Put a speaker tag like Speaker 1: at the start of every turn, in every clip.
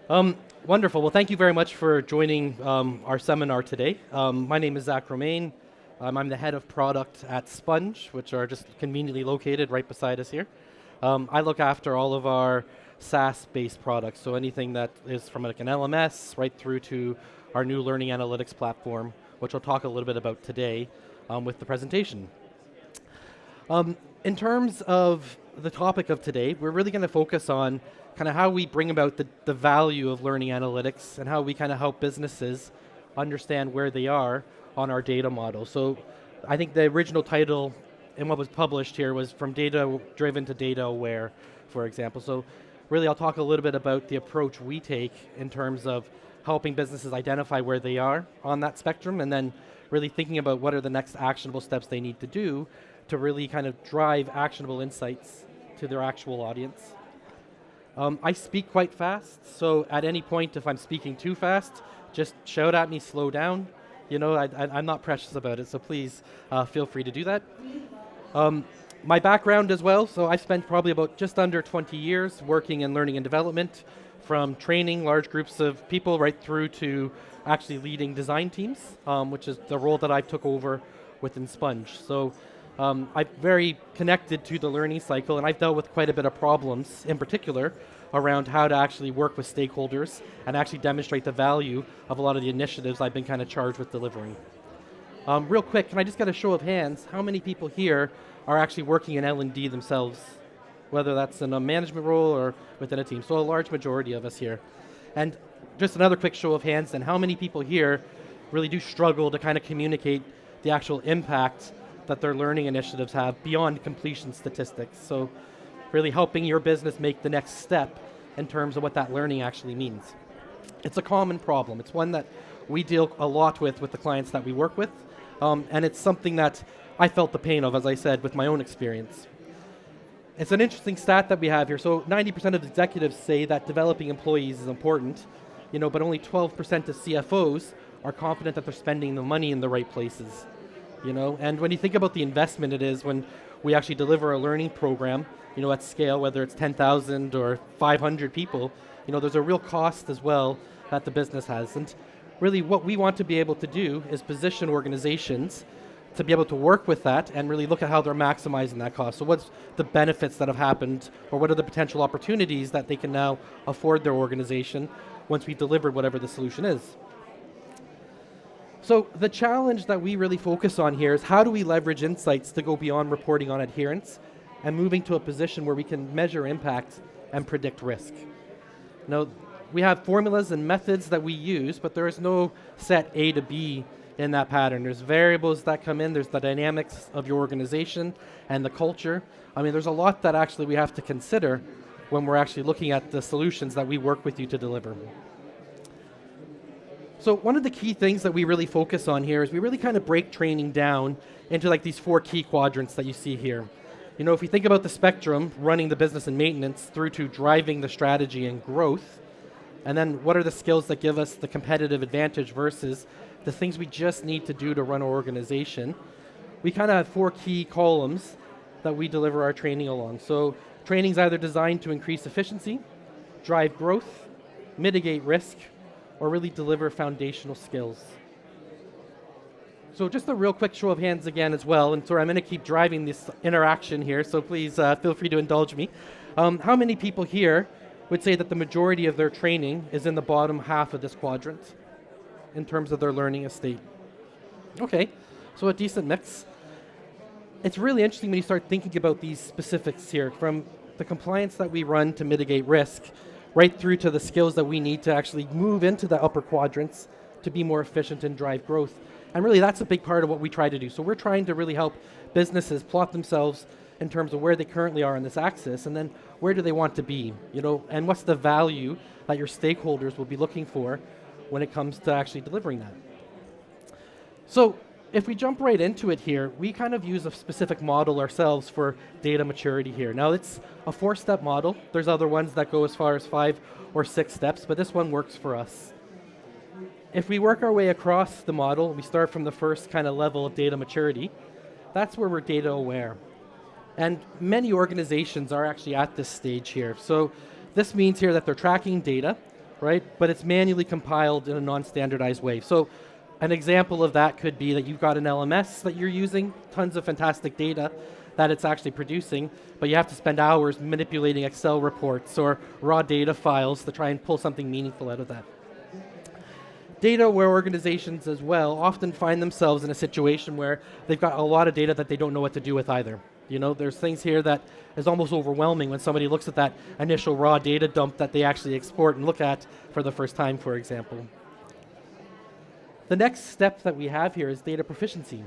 Speaker 1: Wonderful. Well, thank you very much for joining our seminar today. My name is Zach Romaine. I'm the head of product at Sponge, which are just conveniently located right beside us here. I look after all of our SaaS-based products, so anything that is from like an LMS right through to our new learning analytics platform, which I'll talk a little bit about today with the presentation. In terms of the topic of today, we're really going to focus on kind of how we bring about the value of learning analytics and how we kind of help businesses understand where they are on our data model. So I think the original title and what was published here was from data driven to data aware, for example. So really I'll talk a little bit about the approach we take in terms of helping businesses identify where they are on that spectrum and then really thinking about what are the next actionable steps they need to do to really kind of drive actionable insights to their actual audience. I speak quite fast, so at any point if I'm speaking too fast, just shout at me, slow down. You know, I'm not precious about it, so please feel free to do that. My background as well, so I've spent probably about just under 20 years working in learning and development, from training large groups of people right through to actually leading design teams, which is the role that I took over within Sponge. So I'm very connected to the learning cycle, and I've dealt with quite a bit of problems, in particular, around how to actually work with stakeholders and actually demonstrate the value of a lot of the initiatives I've been kind of charged with delivering. Real quick, can I just get a show of hands? How many people here are actually working in L&D themselves, whether that's in a management role or within a team? So a large majority of us here. And just another quick show of hands, then how many people here really do struggle to kind of communicate the actual impact that their learning initiatives have beyond completion statistics? So really helping your business make the next step in terms of what that learning actually means. It's a common problem. It's one that we deal a lot with the clients that we work with, and it's something that I felt the pain of, as I said, with my own experience. It's an interesting stat that we have here. So 90% of executives say that developing employees is important, but only 12% of CFOs are confident that they're spending the money in the right places. And when you think about the investment it is when we actually deliver a learning program, at scale, whether it's 10,000 or 500 people, there's a real cost as well that the business has. And really what we want to be able to do is position organizations to be able to work with that and really look at how they're maximizing that cost. So what's the benefits that have happened, or what are the potential opportunities that they can now afford their organization once we've delivered whatever the solution is. So the challenge that we really focus on here is how do we leverage insights to go beyond reporting on adherence and moving to a position where we can measure impact and predict risk. Now, we have formulas and methods that we use, but there is no set A to B in that pattern. There's variables that come in, there's the dynamics of your organization and the culture. I mean, there's a lot that actually we have to consider when we're actually looking at the solutions that we work with you to deliver. So one of the key things that we really focus on here is we really kind of break training down into like these 4 key quadrants that you see here. If you think about the spectrum, running the business and maintenance through to driving the strategy and growth, and then what are the skills that give us the competitive advantage versus the things we just need to do to run our organization, we kind of have 4 key columns that we deliver our training along. So training's either designed to increase efficiency, drive growth, mitigate risk, or really deliver foundational skills. So just a real quick show of hands again as well, and sorry, I'm going to keep driving this interaction here, so please feel free to indulge me. How many people here would say that the majority of their training is in the bottom half of this quadrant in terms of their learning estate? Okay, so a decent mix. It's really interesting when you start thinking about these specifics here, from the compliance that we run to mitigate risk, right through to the skills that we need to actually move into the upper quadrants to be more efficient and drive growth. And really that's a big part of what we try to do. So we're trying to really help businesses plot themselves in terms of where they currently are on this axis, and then where do they want to be, and what's the value that your stakeholders will be looking for when it comes to actually delivering that. So if we jump right into it here, we kind of use a specific model ourselves for data maturity here. Now it's a 4-step model. There's other ones that go as far as 5 or 6 steps, but this one works for us. If we work our way across the model, we start from the first kind of level of data maturity. That's where we're data aware. And many organizations are actually at this stage here. So this means here that they're tracking data, right? But it's manually compiled in a non-standardized way. So an example of that could be that you've got an LMS that you're using, tons of fantastic data that it's actually producing, but you have to spend hours manipulating Excel reports or raw data files to try and pull something meaningful out of that. Data where organizations as well often find themselves in a situation where they've got a lot of data that they don't know what to do with either. You know, there's things here that is almost overwhelming when somebody looks at that initial raw data dump that they actually export and look at for the first time, for example. The next step that we have here is data proficiency.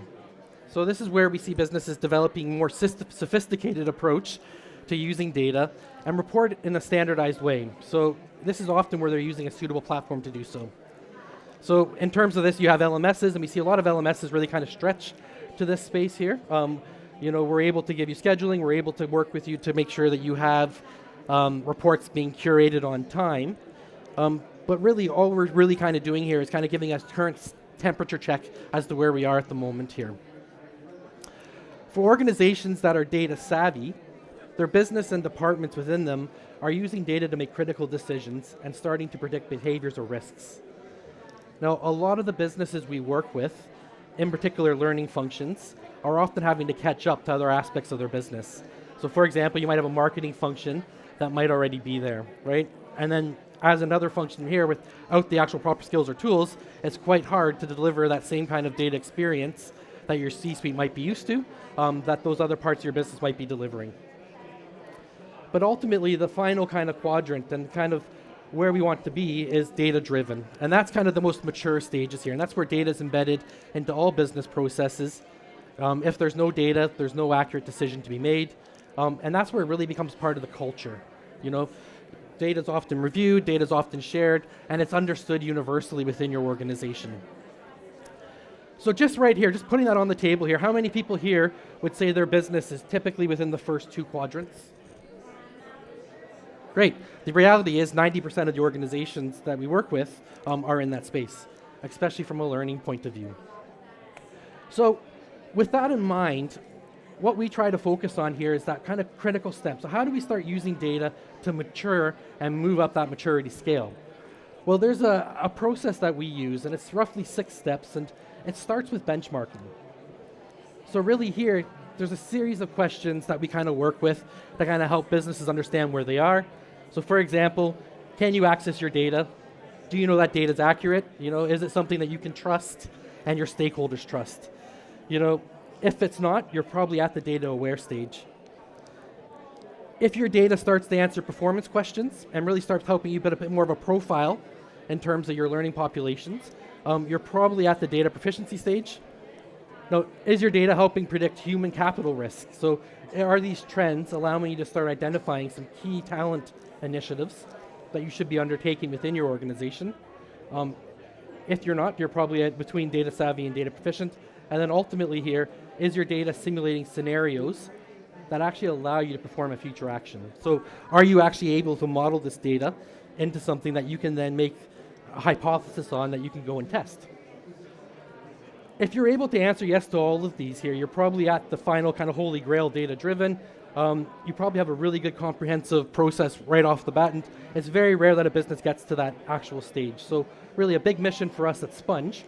Speaker 1: So this is where we see businesses developing a more sophisticated approach to using data and report it in a standardized way. So this is often where they're using a suitable platform to do so. So in terms of this, you have LMSs, and we see a lot of LMSs really kind of stretch to this space here. You know, we're able to give you scheduling, we're able to work with you to make sure that you have reports being curated on time. But really, all we're really kind of doing here is kind of giving us current temperature check as to where we are at the moment here. For organizations that are data savvy, their business and departments within them are using data to make critical decisions and starting to predict behaviors or risks. Now, a lot of the businesses we work with, in particular learning functions, are often having to catch up to other aspects of their business. So for example, you might have a marketing function that might already be there, right? And then as another function here without the actual proper skills or tools, it's quite hard to deliver that same kind of data experience that your C-suite might be used to, that those other parts of your business might be delivering. But ultimately, the final kind of quadrant and kind of where we want to be is data-driven. And that's kind of the most mature stages here. And that's where data is embedded into all business processes. If there's no data, there's no accurate decision to be made. And that's where it really becomes part of the culture. You know, data is often reviewed, data is often shared, and it's understood universally within your organization. So just right here, just putting that on the table here, how many people here would say their business is typically within the first two quadrants? Great. The reality is 90% of the organizations that we work with are in that space, especially from a learning point of view. So with that in mind, what we try to focus on here is that kind of critical step. So how do we start using data to mature and move up that maturity scale? Well, there's a process that we use, and it's roughly 6 steps, and it starts with benchmarking. So really here, there's a series of questions that we kind of work with that kind of help businesses understand where they are. So for example, can you access your data? Do you know that data is accurate? You know, is it something that you can trust and your stakeholders trust? You know, if it's not, you're probably at the data aware stage. If your data starts to answer performance questions and really starts helping you build a bit more of a profile in terms of your learning populations, you're probably at the data proficiency stage. Now, is your data helping predict human capital risk? So are these trends allowing you to start identifying some key talent initiatives that you should be undertaking within your organization? If you're not, you're probably at between data savvy and data proficient. And then ultimately here, is your data simulating scenarios that actually allow you to perform a future action? So are you actually able to model this data into something that you can then make a hypothesis on that you can go and test? If you're able to answer yes to all of these here, you're probably at the final kind of holy grail data-driven. You probably have a really good comprehensive process right off the bat, and it's very rare that a business gets to that actual stage. So really a big mission for us at Sponge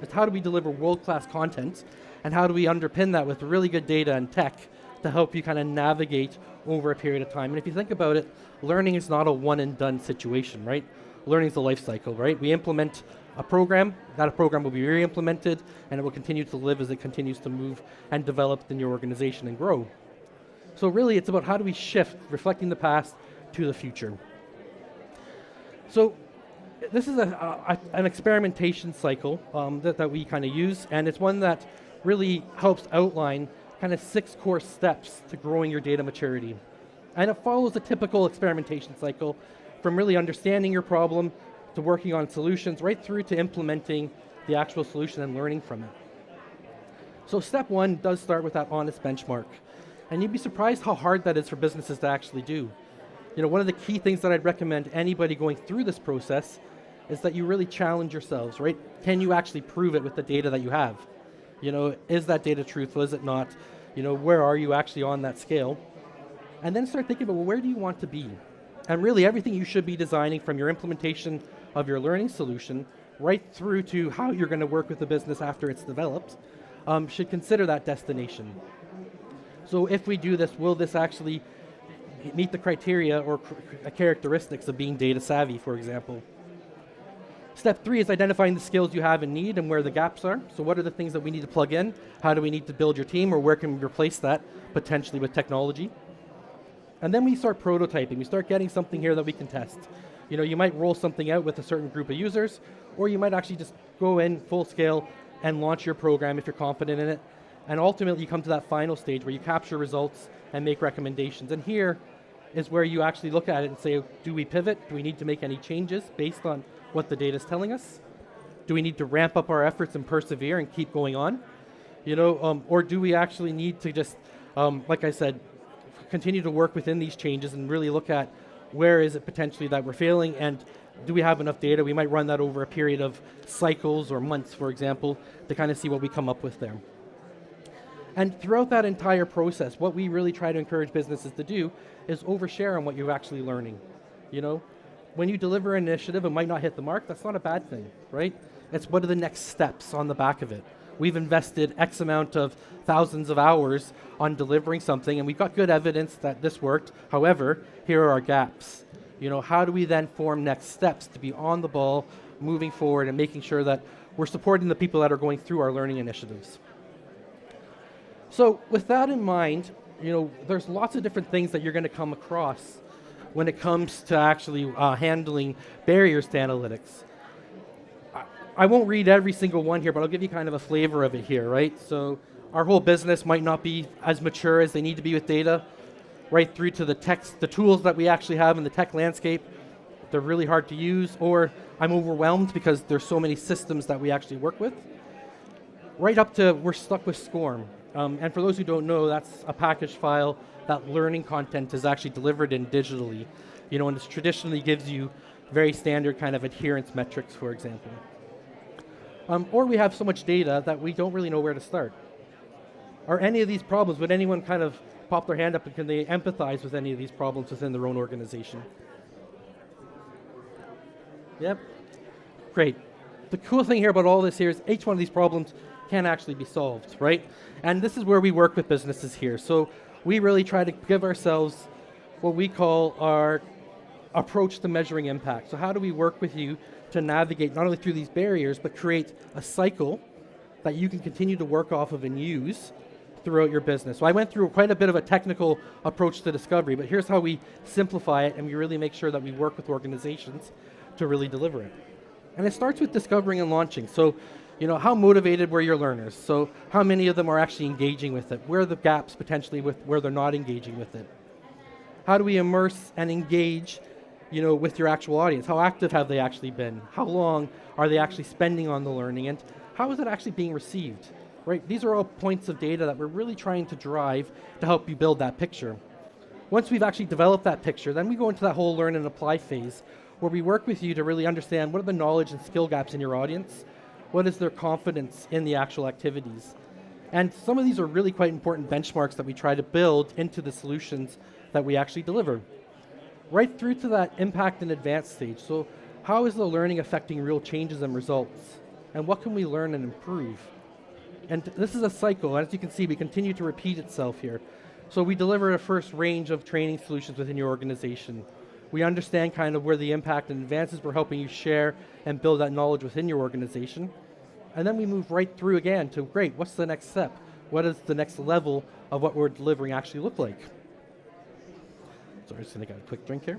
Speaker 1: is how do we deliver world-class content, and how do we underpin that with really good data and tech to help you kind of navigate over a period of time. And if you think about it, learning is not a one-and-done situation, right? Learning is a life cycle, right? We implement a program, that program will be re-implemented, and it will continue to live as it continues to move and develop in your organization and grow. So really it's about how do we shift, reflecting the past to the future. So this is an experimentation cycle that we kind of use, and it's one that really helps outline kind of 6 core steps to growing your data maturity. And it follows a typical experimentation cycle from really understanding your problem to working on solutions right through to implementing the actual solution and learning from it. So step 1 does start with that honest benchmark. And you'd be surprised how hard that is for businesses to actually do. You know, one of the key things that I'd recommend anybody going through this process is that you really challenge yourselves, right? Can you actually prove it with the data that you have? You know, is that data truthful, is it not? You know, where are you actually on that scale? And then start thinking about, well, where do you want to be? And really everything you should be designing from your implementation of your learning solution right through to how you're going to work with the business after it's developed should consider that destination. So if we do this, will this actually meet the criteria or characteristics of being data savvy, for example? Step 3 is identifying the skills you have and need and where the gaps are. So what are the things that we need to plug in? How do we need to build your team, or where can we replace that potentially with technology? And then we start prototyping. We start getting something here that we can test. You know, you might roll something out with a certain group of users, or you might actually just go in full scale and launch your program if you're confident in it. And ultimately you come to that final stage where you capture results and make recommendations. And here is where you actually look at it and say, do we pivot? Do we need to make any changes based on what the data is telling us? Do we need to ramp up our efforts and persevere and keep going on? You know, or do we actually need to just, like I said, continue to work within these changes and really look at where is it potentially that we're failing, and do we have enough data? We might run that over a period of cycles or months, for example, to kind of see what we come up with there. And throughout that entire process, what we really try to encourage businesses to do is overshare on what you're actually learning. You know, when you deliver an initiative, it might not hit the mark, that's not a bad thing, right? It's what are the next steps on the back of it. We've invested X amount of thousands of hours on delivering something, and we've got good evidence that this worked. However, here are our gaps. You know, how do we then form next steps to be on the ball, moving forward, and making sure that we're supporting the people that are going through our learning initiatives? So with that in mind, you know, there's lots of different things that you're going to come across when it comes to actually handling barriers to analytics. I won't read every single one here, but I'll give you kind of a flavor of it here, right? So our whole business might not be as mature as they need to be with data, right through to the tools that we actually have in the tech landscape. They're really hard to use, or I'm overwhelmed because there's so many systems that we actually work with. Right up to we're stuck with SCORM. And for those who don't know, that's a package file that learning content is actually delivered in digitally. You know, and this traditionally gives you very standard kind of adherence metrics, for example. Or we have so much data that we don't really know where to start. Are any of these problems, would anyone kind of pop their hand up and can they empathize with any of these problems within their own organization? Yep, great. The cool thing here about all this here is each one of these problems can actually be solved, right? And this is where we work with businesses here. So we really try to give ourselves what we call our approach to measuring impact. So how do we work with you to navigate not only through these barriers, but create a cycle that you can continue to work off of and use throughout your business. So I went through quite a bit of a technical approach to discovery, but here's how we simplify it and we really make sure that we work with organizations to really deliver it. And it starts with discovering and launching. So, you know, how motivated were your learners? So how many of them are actually engaging with it? Where are the gaps potentially with where they're not engaging with it? How do we immerse and engage, you know, with your actual audience? How active have they actually been? How long are they actually spending on the learning? And how is it actually being received? Right? These are all points of data that we're really trying to drive to help you build that picture. Once we've actually developed that picture, then we go into that whole learn and apply phase where we work with you to really understand what are the knowledge and skill gaps in your audience, what is their confidence in the actual activities. And some of these are really quite important benchmarks that we try to build into the solutions that we actually deliver. Right through to that impact and advanced stage. So how is the learning affecting real changes and results? And what can we learn and improve? And this is a cycle, as you can see, we continue to repeat itself here. So we deliver a first range of training solutions within your organization. We understand kind of where the impact and advances we're helping you share and build that knowledge within your organization. And then we move right through again to, great, what's the next step? What does the next level of what we're delivering actually look like? So I'm just gonna get a quick drink here.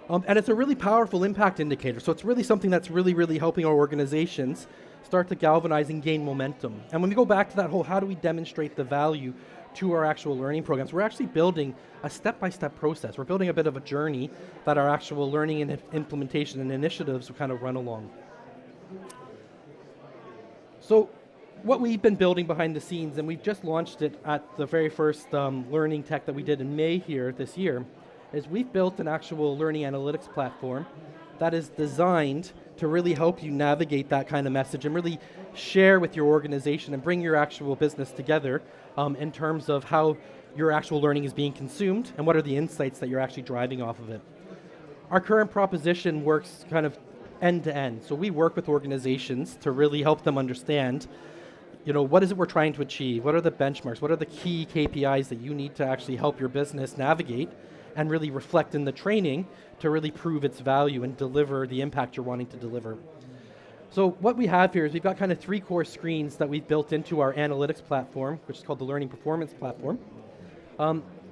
Speaker 1: And it's a really powerful impact indicator. So it's really something that's really, really helping our organizations start to galvanize and gain momentum. And when we go back to that whole, how do we demonstrate the value to our actual learning programs, we're actually building a step-by-step process. We're building a bit of a journey that our actual learning and implementation and initiatives will kind of run along. So what we've been building behind the scenes, and we've just launched it at the very first learning tech that we did in May here this year, is we've built an actual learning analytics platform that is designed to really help you navigate that kind of message and really share with your organization and bring your actual business together in terms of how your actual learning is being consumed and what are the insights that you're actually driving off of it. Our current proposition works kind of end to end. So we work with organizations to really help them understand, what is it we're trying to achieve? What are the benchmarks? What are the key KPIs that you need to actually help your business navigate and really reflect in the training to really prove its value and deliver the impact you're wanting to deliver? So what we have here is we've got kind of 3 core screens that we've built into our analytics platform, which is called the Learning Performance Platform.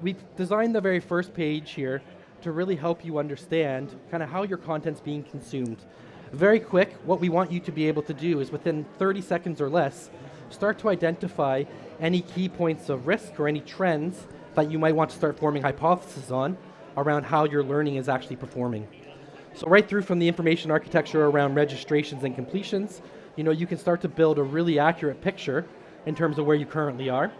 Speaker 1: We've designed the very first page here to really help you understand kind of how your content's being consumed. Very quick, what we want you to be able to do is within 30 seconds or less, start to identify any key points of risk or any trends that you might want to start forming hypotheses on around how your learning is actually performing. So right through from the information architecture around registrations and completions, you can start to build a really accurate picture in terms of where you currently are.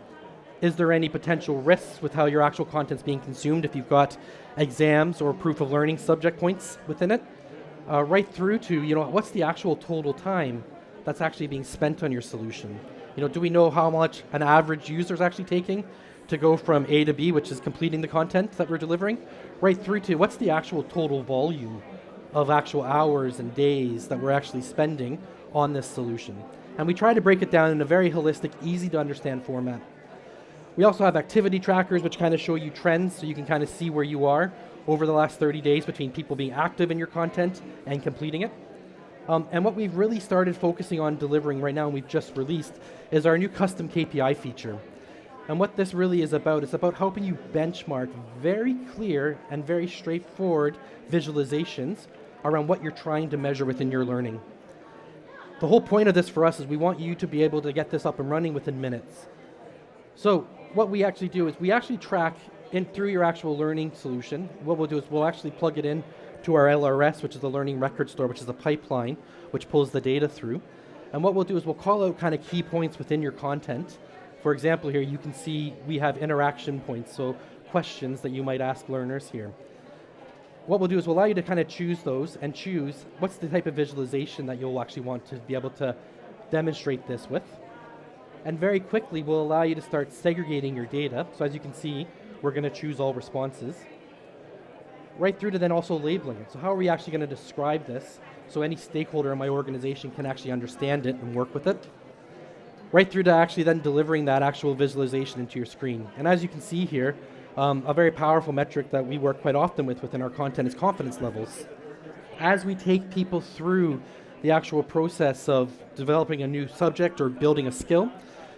Speaker 1: Is there any potential risks with how your actual content's being consumed if you've got exams or proof of learning subject points within it? Right through to, what's the actual total time that's actually being spent on your solution? Do we know how much an average user is actually taking to go from A to B, which is completing the content that we're delivering, right through to what's the actual total volume of actual hours and days that we're actually spending on this solution. And we try to break it down in a very holistic, easy to understand format. We also have activity trackers which kind of show you trends so you can kind of see where you are over the last 30 days between people being active in your content and completing it. And what we've really started focusing on delivering right now, and we've just released, is our new custom KPI feature. And what this really is about, it's about helping you benchmark very clear and very straightforward visualizations around what you're trying to measure within your learning. The whole point of this for us is we want you to be able to get this up and running within minutes. So what we actually do is we actually track in through your actual learning solution. What we'll do is we'll actually plug it in to our LRS, which is the Learning Record Store, which is a pipeline which pulls the data through. And what we'll do is we'll call out kind of key points within your content. For example, here you can see we have interaction points, so questions that you might ask learners here. What we'll do is we'll allow you to kind of choose those and choose what's the type of visualization that you'll actually want to be able to demonstrate this with. And very quickly, we'll allow you to start segregating your data. So as you can see, we're going to choose all responses. Right through to then also labeling it. So how are we actually going to describe this so any stakeholder in my organization can actually understand it and work with it? Right through to actually then delivering that actual visualization into your screen. And as you can see here, a very powerful metric that we work quite often with within our content is confidence levels. As we take people through the actual process of developing a new subject or building a skill,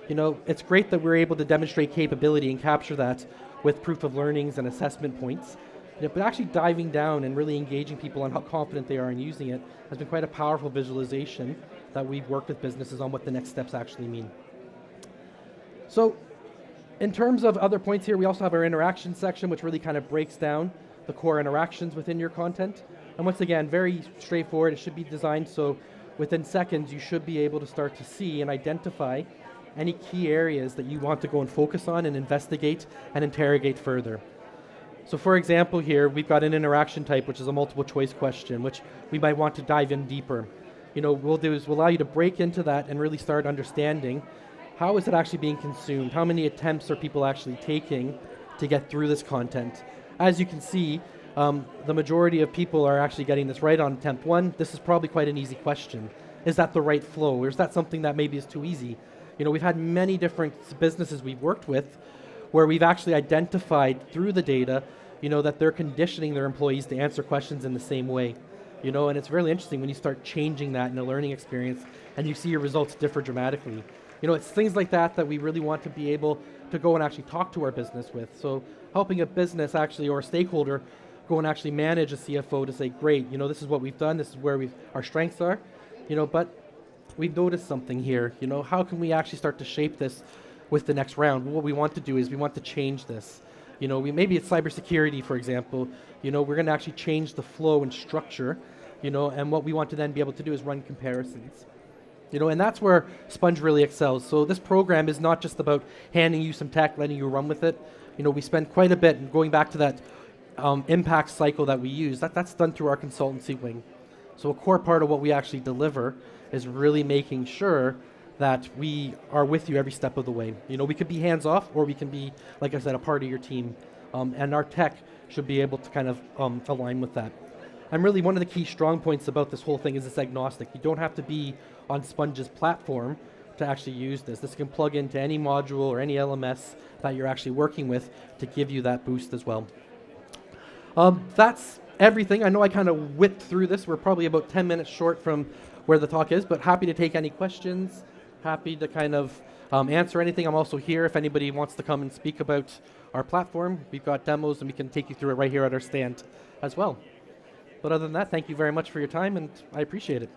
Speaker 1: it's great that we're able to demonstrate capability and capture that with proof of learnings and assessment points. But actually diving down and really engaging people on how confident they are in using it has been quite a powerful visualization that we've worked with businesses on what the next steps actually mean. So in terms of other points here, we also have our interaction section, which really kind of breaks down the core interactions within your content. And once again, very straightforward. It should be designed so within seconds you should be able to start to see and identify any key areas that you want to go and focus on and investigate and interrogate further. So for example here, we've got an interaction type, which is a multiple choice question, which we might want to dive in deeper. We'll do is we'll allow you to break into that and really start understanding how is it actually being consumed? How many attempts are people actually taking to get through this content? As you can see, the majority of people are actually getting this right on attempt 1. This is probably quite an easy question. Is that the right flow? Or is that something that maybe is too easy? We've had many different businesses we've worked with where we've actually identified through the data, that they're conditioning their employees to answer questions in the same way. And it's really interesting when you start changing that in a learning experience and you see your results differ dramatically. It's things like that that we really want to be able to go and actually talk to our business with. So helping a business actually or a stakeholder go and actually manage a CFO to say, great, this is what we've done, this is where our strengths are, but we've noticed something here. How can we actually start to shape this with the next round? What we want to do is we want to change this. Maybe it's cybersecurity, for example. We're going to actually change the flow and structure, and what we want to then be able to do is run comparisons. And that's where Sponge really excels. So this program is not just about handing you some tech, letting you run with it. We spend quite a bit, going back to that impact cycle that we use, that's done through our consultancy wing. So a core part of what we actually deliver is really making sure that we are with you every step of the way. You know, we could be hands off, or we can be, like I said, a part of your team. And our tech should be able to kind of align with that. And really one of the key strong points about this whole thing is it's agnostic. You don't have to be on Sponge's platform to actually use this. This can plug into any module or any LMS that you're actually working with to give you that boost as well. That's everything. I know I kind of whipped through this. We're probably about 10 minutes short from where the talk is, but happy to take any questions, happy to kind of answer anything. I'm also here if anybody wants to come and speak about our platform. We've got demos and we can take you through it right here at our stand as well. But other than that, thank you very much for your time, and I appreciate it.